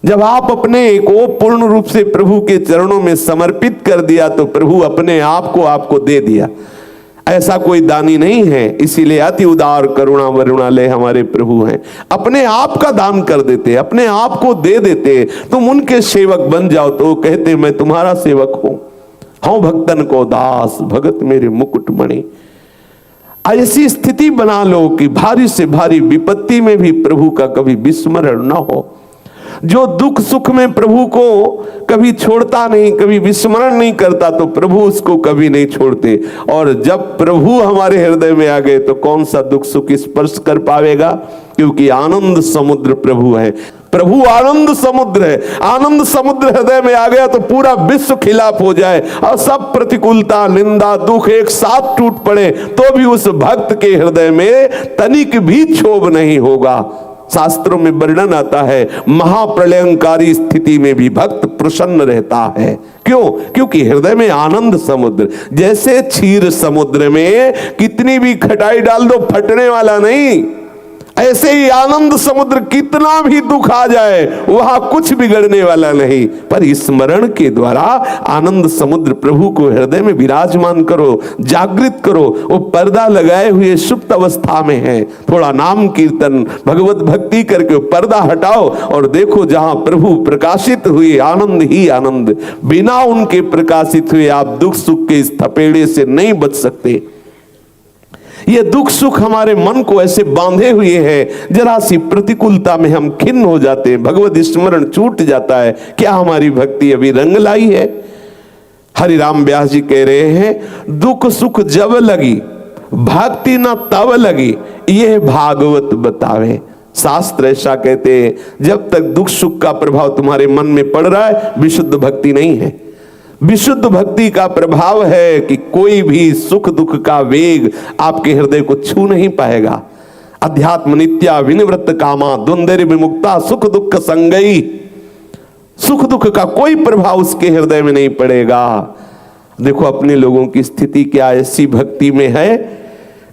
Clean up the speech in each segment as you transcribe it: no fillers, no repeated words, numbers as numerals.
जब आप अपने को पूर्ण रूप से प्रभु के चरणों में समर्पित कर दिया तो प्रभु अपने आप को आपको दे दिया। ऐसा कोई दानी नहीं है, इसीलिए अति उदार करुणा वरुणालय हमारे प्रभु हैं। अपने आप का दान कर देते, अपने आप को दे देते। तुम उनके सेवक बन जाओ तो वो कहते मैं तुम्हारा सेवक हूं, हूं भक्तन को दास, भगत मेरे मुकुटमणि। ऐसी स्थिति बना लो कि भारी से भारी विपत्ति में भी प्रभु का कभी विस्मरण ना हो। जो दुख सुख में प्रभु को कभी छोड़ता नहीं, कभी विस्मरण नहीं करता, तो प्रभु उसको कभी नहीं छोड़ते। और जब प्रभु हमारे हृदय में आ गए तो कौन सा दुख सुख स्पर्श कर पाएगा, क्योंकि आनंद समुद्र प्रभु है। प्रभु आनंद समुद्र है। आनंद समुद्र हृदय में आ गया तो पूरा विश्व खिलाफ हो जाए और सब प्रतिकूलता, निंदा, दुख एक साथ टूट पड़े तो भी उस भक्त के हृदय में तनिक भी क्षोभ नहीं होगा। शास्त्रों में वर्णन आता है महाप्रलयंकारी स्थिति में भी भक्त प्रसन्न रहता है। क्यों? क्योंकि हृदय में आनंद समुद्र। जैसे क्षीर समुद्र में कितनी भी खटाई डाल दो फटने वाला नहीं, ऐसे ही आनंद समुद्र कितना भी दुख आ जाए वहां कुछ बिगड़ने वाला नहीं। पर स्मरण के द्वारा आनंद समुद्र प्रभु को हृदय में विराजमान करो, जागृत करो। वो पर्दा लगाए हुए सुप्त अवस्था में है। थोड़ा नाम कीर्तन भगवत भक्ति करके पर्दा हटाओ और देखो जहां प्रभु प्रकाशित हुए आनंद ही आनंद। बिना उनके प्रकाशित हुए आप दुख सुख के इस थपेड़े से नहीं बच सकते। ये दुख सुख हमारे मन को ऐसे बांधे हुए हैं, जरा सी प्रतिकूलता में हम खिन्न हो जाते हैं, भगवत स्मरण छूट जाता है। क्या हमारी भक्ति अभी रंग लाई है? हरिराम व्यास जी कह रहे हैं दुख सुख जब लगी भक्ति न तब लगी, यह भागवत बतावे। शास्त्र ऐसा कहते हैं जब तक दुख सुख का प्रभाव तुम्हारे मन में पड़ रहा है विशुद्ध भक्ति नहीं है। विशुद्ध भक्ति का प्रभाव है कि कोई भी सुख दुख का वेग आपके हृदय को छू नहीं पाएगा। अध्यात्म नित्या विनिवृत्त कामा द्वंद्व विमुक्ता सुख दुख संगई। सुख दुख का कोई प्रभाव उसके हृदय में नहीं पड़ेगा। देखो अपने लोगों की स्थिति क्या ऐसी भक्ति में है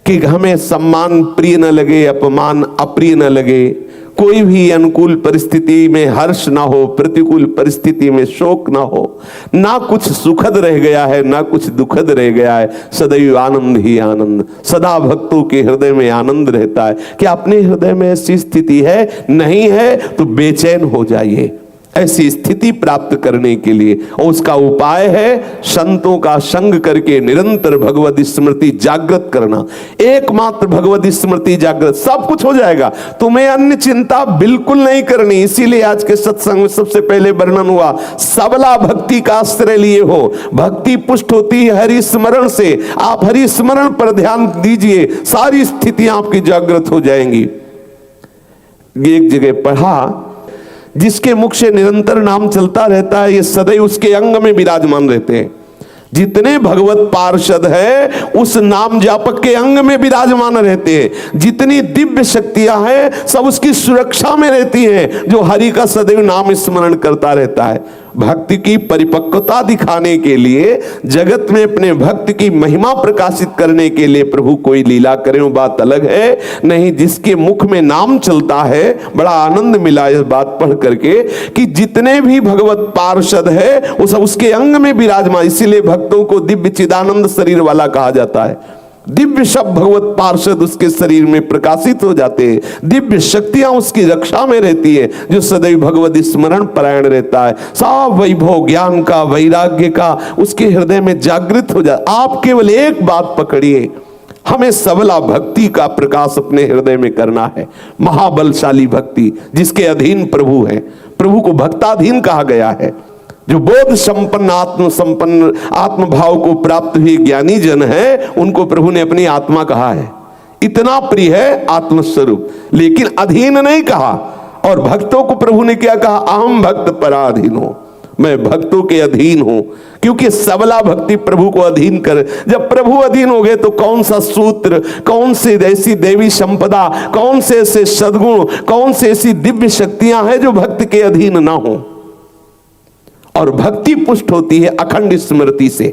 कि हमें सम्मान प्रिय न लगे, अपमान अप्रिय न लगे, कोई भी अनुकूल परिस्थिति में हर्ष ना हो, प्रतिकूल परिस्थिति में शोक ना हो, ना कुछ सुखद रह गया है ना कुछ दुखद रह गया है, सदैव आनंद ही आनंद। सदा भक्तों के हृदय में आनंद रहता है। क्या अपने हृदय में ऐसी स्थिति है? नहीं है तो बेचैन हो जाइए। ऐसी स्थिति प्राप्त करने के लिए और उसका उपाय है संतों का संग करके निरंतर भगवत स्मृति जागृत करना। एकमात्र भगवत स्मृति जागृत, सब कुछ हो जाएगा। तुम्हें अन्य चिंता बिल्कुल नहीं करनी। इसीलिए आज के सत्संग में सबसे पहले वर्णन हुआ सबला भक्ति का आश्रय लिए हो। भक्ति पुष्ट होती है हरि स्मरण से। आप हरि स्मरण पर ध्यान दीजिए, सारी स्थितियां आपकी जागृत हो जाएंगी। एक जगह पढ़ा जिसके मुख से निरंतर नाम चलता रहता है ये सदैव उसके अंग में विराजमान रहते हैं। जितने भगवत पार्षद है उस नाम जापक के अंग में विराजमान रहते हैं। जितनी दिव्य शक्तियां हैं सब उसकी सुरक्षा में रहती हैं, जो हरि का सदैव नाम स्मरण करता रहता है। भक्ति की परिपक्वता दिखाने के लिए, जगत में अपने भक्त की महिमा प्रकाशित करने के लिए प्रभु कोई लीला करे वो बात अलग है। नहीं, जिसके मुख में नाम चलता है, बड़ा आनंद मिला इस बात पढ़ करके कि जितने भी भगवत पार्षद है वो सब उसके अंग में विराजमान। इसीलिए भक्तों को दिव्य चिदानंद शरीर वाला कहा जाता है। दिव्य शब्द भगवत पार्षद उसके शरीर में प्रकाशित हो जाते हैं। दिव्य शक्तियां उसकी रक्षा में रहती है, जो सदैव भगवत स्मरण परायण रहता है। सब वैभव ज्ञान का, वैराग्य का उसके हृदय में जागृत हो जाता। आप केवल एक बात पकड़िए, हमें सबला भक्ति का प्रकाश अपने हृदय में करना है। महाबलशाली भक्ति जिसके अधीन प्रभु है। प्रभु को भक्ताधीन कहा गया है। जो बोध संपन्न आत्म भाव को प्राप्त हुए ज्ञानी जन है उनको प्रभु ने अपनी आत्मा कहा है। इतना प्रिय है आत्मस्वरूप, लेकिन अधीन नहीं कहा। और भक्तों को प्रभु ने क्या कहा? अहम भक्त पराधीन हूं, मैं भक्तों के अधीन हूं। क्योंकि सबला भक्ति प्रभु को अधीन कर। जब प्रभु अधीन हो गए तो कौन सा सूत्र, कौन से ऐसी देवी संपदा, कौन से ऐसे सद्गुण, कौन से ऐसी दिव्य शक्तियां हैं जो भक्त के अधीन ना हो। और भक्ति पुष्ट होती है अखंड स्मृति से।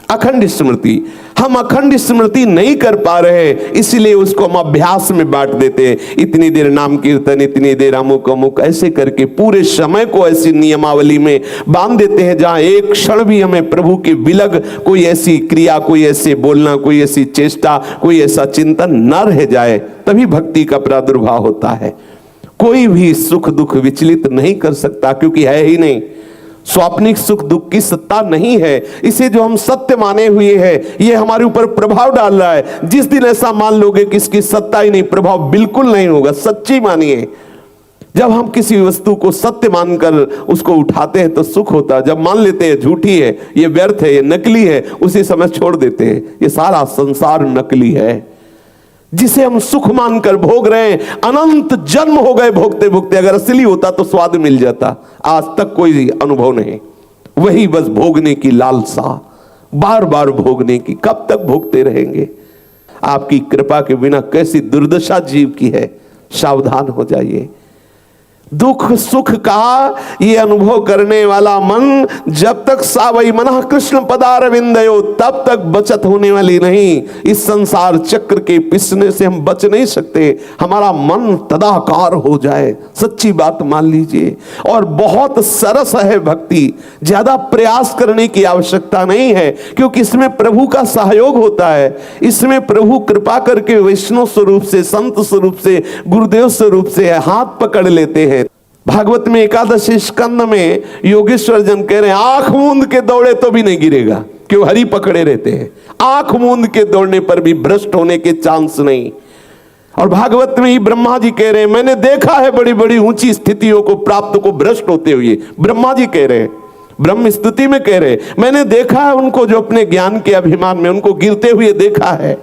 अखंड स्मृति। हम अखंड स्मृति नहीं कर पा रहे, इसीलिए उसको हम अभ्यास में बांट देते हैं। इतनी देर नाम कीर्तन, इतनी देर अमुक अमुक, ऐसे करके पूरे समय को ऐसी नियमावली में बांध देते हैं जहां एक क्षण भी हमें प्रभु के विलग कोई ऐसी क्रिया, कोई ऐसे बोलना, कोई ऐसी चेष्टा, कोई ऐसा चिंतन न रह जाए, तभी भक्ति का प्रादुर्भाव होता है। कोई भी सुख दुख विचलित नहीं कर सकता, क्योंकि है ही नहीं। स्वाप्निक सुख दुख की सत्ता नहीं है। इसे जो हम सत्य माने हुए हैं, ये हमारे ऊपर प्रभाव डाल रहा है। जिस दिन ऐसा मान लोगे कि इसकी सत्ता ही नहीं, प्रभाव बिल्कुल नहीं होगा, सच्ची मानिए। जब हम किसी वस्तु को सत्य मानकर उसको उठाते हैं तो सुख होता है। जब मान लेते हैं झूठी है, ये व्यर्थ है, ये नकली है, उसी समय छोड़ देते हैं। ये सारा संसार नकली है जिसे हम सुख मानकर भोग रहे हैं। अनंत जन्म हो गए भोगते भोगते, अगर असली होता तो स्वाद मिल जाता। आज तक कोई अनुभव नहीं, वही बस भोगने की लालसा, बार बार भोगने की। कब तक भोगते रहेंगे? आपकी कृपा के बिना कैसी दुर्दशा जीव की है, सावधान हो जाइए। दुख सुख का ये अनुभव करने वाला मन जब तक सावई मनः कृष्ण पदारविंदयो, तब तक बचत होने वाली नहीं। इस संसार चक्र के पिसने से हम बच नहीं सकते। हमारा मन तदाकार हो जाए, सच्ची बात मान लीजिए। और बहुत सरस है भक्ति, ज्यादा प्रयास करने की आवश्यकता नहीं है, क्योंकि इसमें प्रभु का सहयोग होता है। इसमें प्रभु कृपा करके वैष्णव स्वरूप से, संत स्वरूप से, गुरुदेव स्वरूप से हाथ पकड़ लेते हैं। भागवत में एकादशी स्कंद में योगेश्वर जन कह रहे हैं, आंख मूंद के दौड़े तो भी नहीं गिरेगा, क्यों? हरि पकड़े रहते हैं। आंख मूंद के दौड़ने पर भी भ्रष्ट होने के चांस नहीं। और भागवत में ही ब्रह्मा जी कह रहे हैं, मैंने देखा है बड़ी बड़ी ऊंची स्थितियों को प्राप्त को भ्रष्ट होते हुए। ब्रह्मा जी कह रहे हैं, ब्रह्म स्तुति में कह रहे हैं, मैंने देखा है उनको जो अपने ज्ञान के अभिमान में उनको गिरते हुए देखा है।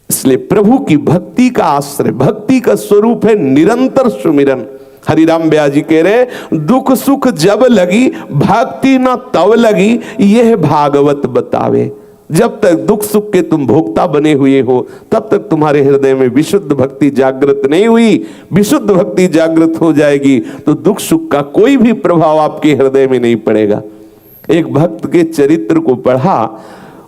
इसलिए प्रभु की भक्ति का आश्रय, भक्ति का स्वरूप है निरंतर सुमिरन। हरिराम ब्यास जी कह रहे, दुख सुख जब लगी भक्ति न तब लगी, यह भागवत बतावे। जब तक दुख सुख के तुम भोक्ता बने हुए हो, तब तक तुम्हारे हृदय में विशुद्ध भक्ति जागृत नहीं हुई। विशुद्ध भक्ति जागृत हो जाएगी तो दुख सुख का कोई भी प्रभाव आपके हृदय में नहीं पड़ेगा। एक भक्त के चरित्र को पढ़ा,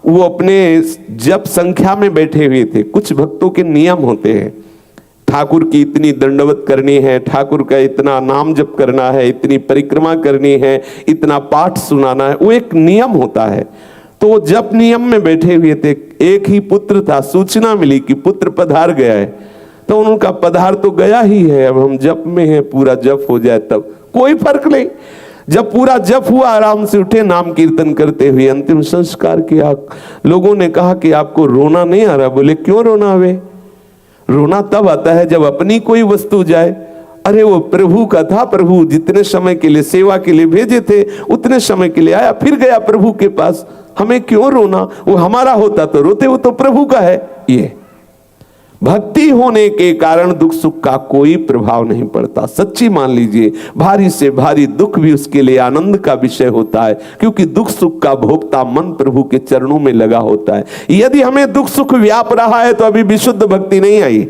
वो अपने जप संख्या में बैठे हुए थे। कुछ भक्तों के नियम होते हैं, ठाकुर की इतनी दंडवत करनी है, ठाकुर का इतना नाम जप करना है, इतनी परिक्रमा करनी है, इतना पाठ सुनाना है, वो एक नियम होता है। तो वो जप नियम में बैठे हुए थे। एक ही पुत्र था, सूचना मिली कि पुत्र पधार गया है। तो उनका पधार तो गया ही है, अब हम जप में हैं, पूरा जप हो जाए तब कोई फर्क नहीं। जब पूरा जप हुआ, आराम से उठे, नाम कीर्तन करते हुए अंतिम संस्कार किया। लोगों ने कहा कि आपको रोना नहीं आ रहा? बोले क्यों रोना आवे? रोना तब आता है जब अपनी कोई वस्तु जाए। अरे वो प्रभु का था, प्रभु जितने समय के लिए सेवा के लिए भेजे थे उतने समय के लिए आया, फिर गया प्रभु के पास। हमें क्यों रोना? वो हमारा होता तो रोते, वो तो प्रभु का है। ये भक्ति होने के कारण दुख सुख का कोई प्रभाव नहीं पड़ता। सच्ची मान लीजिए, भारी से भारी दुख भी उसके लिए आनंद का विषय होता है, क्योंकि दुख सुख का भोक्ता मन प्रभु के चरणों में लगा होता है। यदि हमें दुख सुख व्याप रहा है तो अभी विशुद्ध भक्ति नहीं आई।